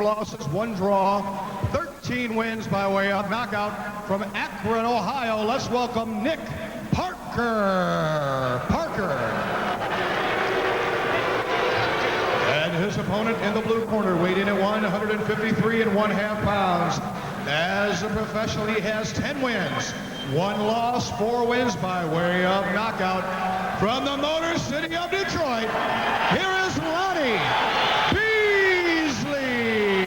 losses, 1 draw, 13 wins by way of knockout from Akron, Ohio. Let's welcome Nick Parker. And his opponent in the blue corner, weighed in at 153 1/2 pounds. As a professional, he has 10 wins, 1 loss, 4 wins by way of knockout. From the Motor City of Detroit, here is Lonnie Beasley.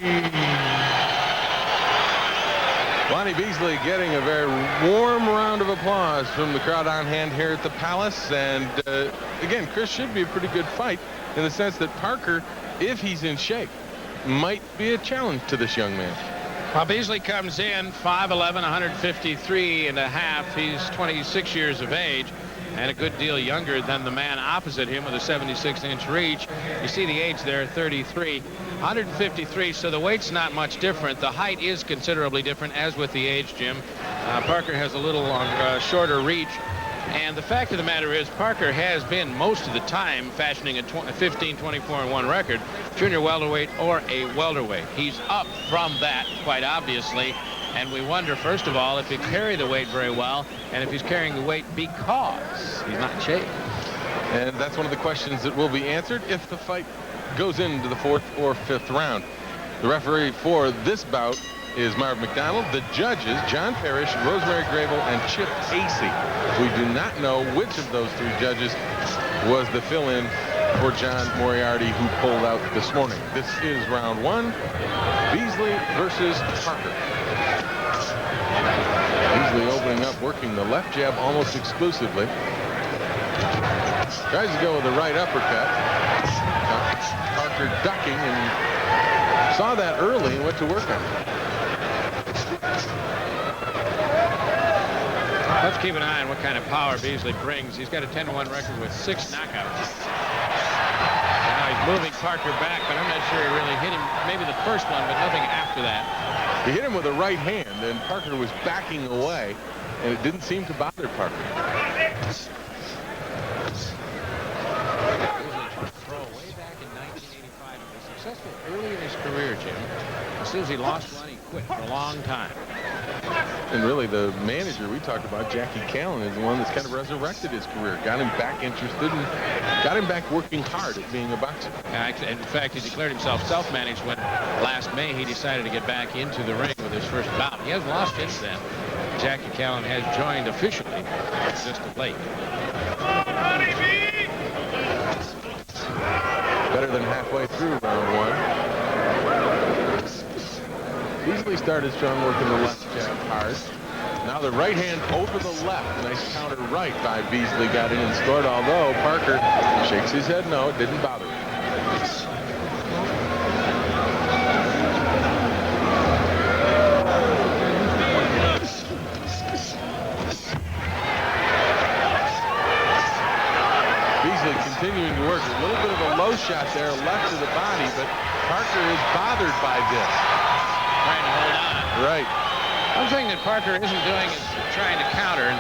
Lonnie Beasley getting a very warm round of applause from the crowd on hand here at the Palace. And again, Chris, should be a pretty good fight in the sense that Parker, if he's in shape, might be a challenge to this young man. Well, Beasley comes in 5'11", 153 1/2. He's 26 years of age and a good deal younger than the man opposite him with a 76-inch reach. You see the age there, 33. 153, so the weight's not much different. The height is considerably different, as with the age, Jim. Parker has a little shorter reach. And the fact of the matter is, Parker has been most of the time fashioning a 15-24-1 record, junior welterweight or a welterweight. He's up from that, quite obviously. And we wonder, first of all, if he carry the weight very well, and if he's carrying the weight because he's not in shape. And that's one of the questions that will be answered if the fight goes into the 4th or 5th round. The referee for this bout is Marv McDonald. The judges, John Parrish, Rosemary Grable, and Chip Acey. We do not know which of those 3 judges was the fill-in for John Moriarty, who pulled out this morning. This is round 1, Beasley versus Parker. Beasley opening up, working the left jab almost exclusively. Tries to go with the right uppercut. Parker ducking and saw that early and went to work on it. Let's keep an eye on what kind of power Beasley brings. He's got a 10-1 record with 6 knockouts. Now he's moving Parker back, but I'm not sure he really hit him. Maybe the first one, but nothing after that. He hit him with a right hand, and Parker was backing away, and it didn't seem to bother Parker. Throw way back in 1985. He was successful early in his career, Jim. As soon as he lost one, he quit for a long time. And really, the manager we talked about, Jackie Callan, is the one that's kind of resurrected his career, got him back interested, and got him back working hard at being a boxer. In fact, he declared himself self-managed when last May he decided to get back into the ring with his first bout. He hasn't lost since then. Jackie Callan has joined officially just of late. Better than halfway through round 1. Beasley started strong, working the left jab hard. Now the right hand over the left. Nice counter right by Beasley. Got in and scored, although Parker shakes his head no, it didn't bother him. Beasley continuing to work. A little bit of a low shot there, left to the body, but Parker is bothered by this. Trying to hold on. Right. One thing that Parker isn't doing is trying to counter. And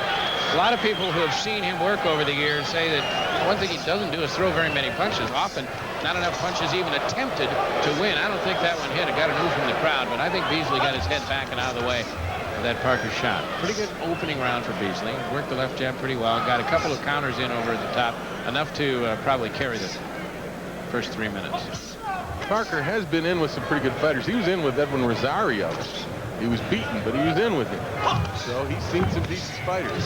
a lot of people who have seen him work over the years say that one thing he doesn't do is throw very many punches. Often, not enough punches even attempted to win. I don't think that one hit. It got a move from the crowd, but I think Beasley got his head back and out of the way of that Parker shot. Pretty good opening round for Beasley. Worked the left jab pretty well. Got a couple of counters in over the top. Enough to probably carry the first 3 minutes. Parker has been in with some pretty good fighters. He was in with Edwin Rosario. He was beaten, but he was in with him. So he's seen some decent fighters.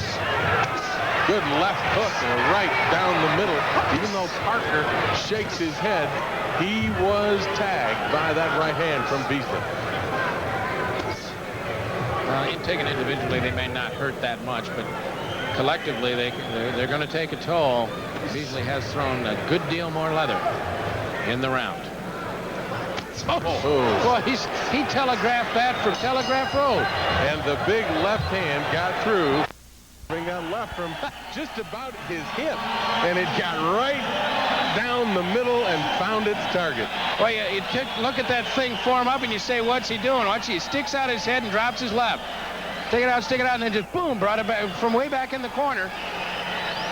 Good left hook and a right down the middle. Even though Parker shakes his head, he was tagged by that right hand from Beasley. Taken individually, they may not hurt that much, but collectively, they're going to take a toll. Beasley has thrown a good deal more leather in the round. Boy, he telegraphed that from Telegraph Road. And the big left hand got through. Bring that left from just about his hip. And it got right down the middle and found its target. Well, you look at that thing form up and you say, what's he doing? He sticks out his head and drops his left. Stick it out, and then just boom, brought it back from way back in the corner.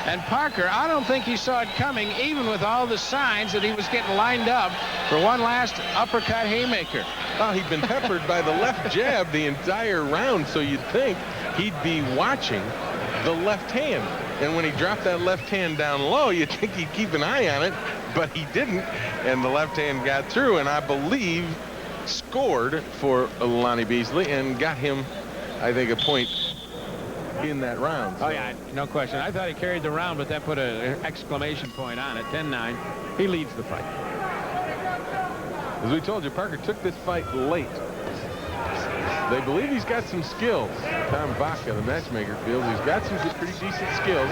And Parker, I don't think he saw it coming, even with all the signs that he was getting lined up for one last uppercut haymaker. Well, he'd been peppered by the left jab the entire round, so you'd think he'd be watching the left hand. And when he dropped that left hand down low, you'd think he'd keep an eye on it, but he didn't. And the left hand got through, and I believe scored for Lonnie Beasley and got him, I think, a point in that round. Oh, yeah, no question. I thought he carried the round, but that put an exclamation point on it. 10-9. He leads the fight. As we told you, Parker took this fight late. They believe he's got some skills. Tom Vaca, the matchmaker, feels he's got some pretty decent skills.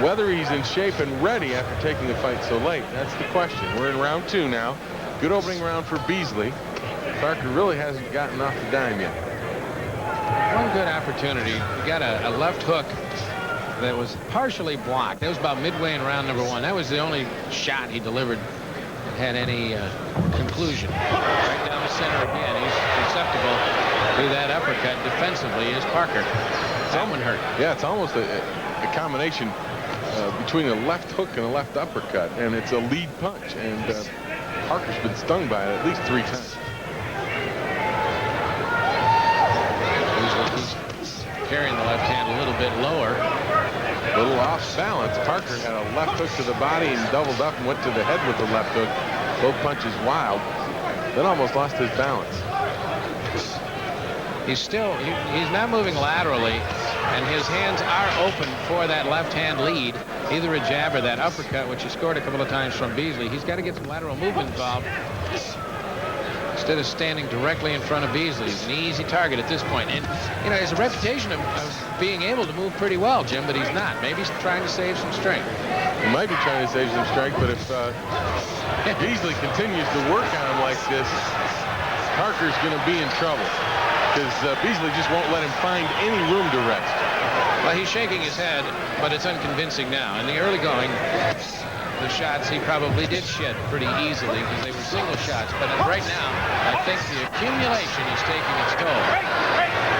Whether he's in shape and ready after taking the fight so late, that's the question. We're in round 2 now. Good opening round for Beasley. Parker really hasn't gotten off the dime yet. One good opportunity. He got a left hook that was partially blocked. That was about midway in round number 1. That was the only shot he delivered that had any conclusion. Right down the center again. He's susceptible to that uppercut defensively is Parker. Someone hurt. Yeah, it's almost a combination between a left hook and a left uppercut, and it's a lead punch. And Parker's been stung by it at least 3 times. He's carrying the left hand a little bit lower. A little off balance. Parker had a left hook to the body and doubled up and went to the head with the left hook. Both punches wild. Then almost lost his balance. He's not moving laterally, and his hands are open for that left hand lead, either a jab or that uppercut, which he scored a couple of times from Beasley. He's got to get some lateral movement involved instead of standing directly in front of Beasley. He's an easy target at this point. And, you know, he has a reputation of being able to move pretty well, Jim, but he's not. Maybe he's trying to save some strength. He might be trying to save some strength, but if Beasley continues to work on him like this, Parker's going to be in trouble, because Beasley just won't let him find any room to rest. Well, he's shaking his head, but it's unconvincing now. In the early going, the shots he probably did shed pretty easily because they were single shots. But right now, I think the accumulation is taking its toll.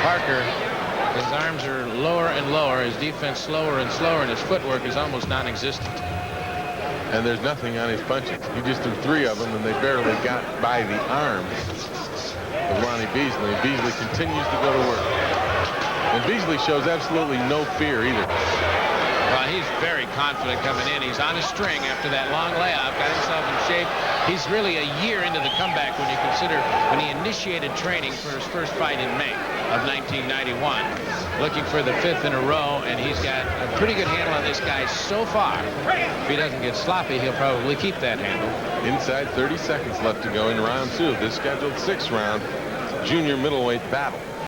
Parker, his arms are lower and lower, his defense slower and slower, and his footwork is almost non-existent. And there's nothing on his punches. He just threw 3 of them, and they barely got by the arms of Lonnie Beasley. Beasley continues to go to work. And Beasley shows absolutely no fear either. Well, he's very confident coming in. He's on a string after that long layoff, got himself in shape. He's really a year into the comeback when you consider when he initiated training for his first fight in May of 1991. Looking for the 5th in a row, and he's got a pretty good handle on this guy so far. If he doesn't get sloppy, he'll probably keep that handle. Inside 30 seconds left to go in round 2 of this scheduled 6th round junior middleweight battle.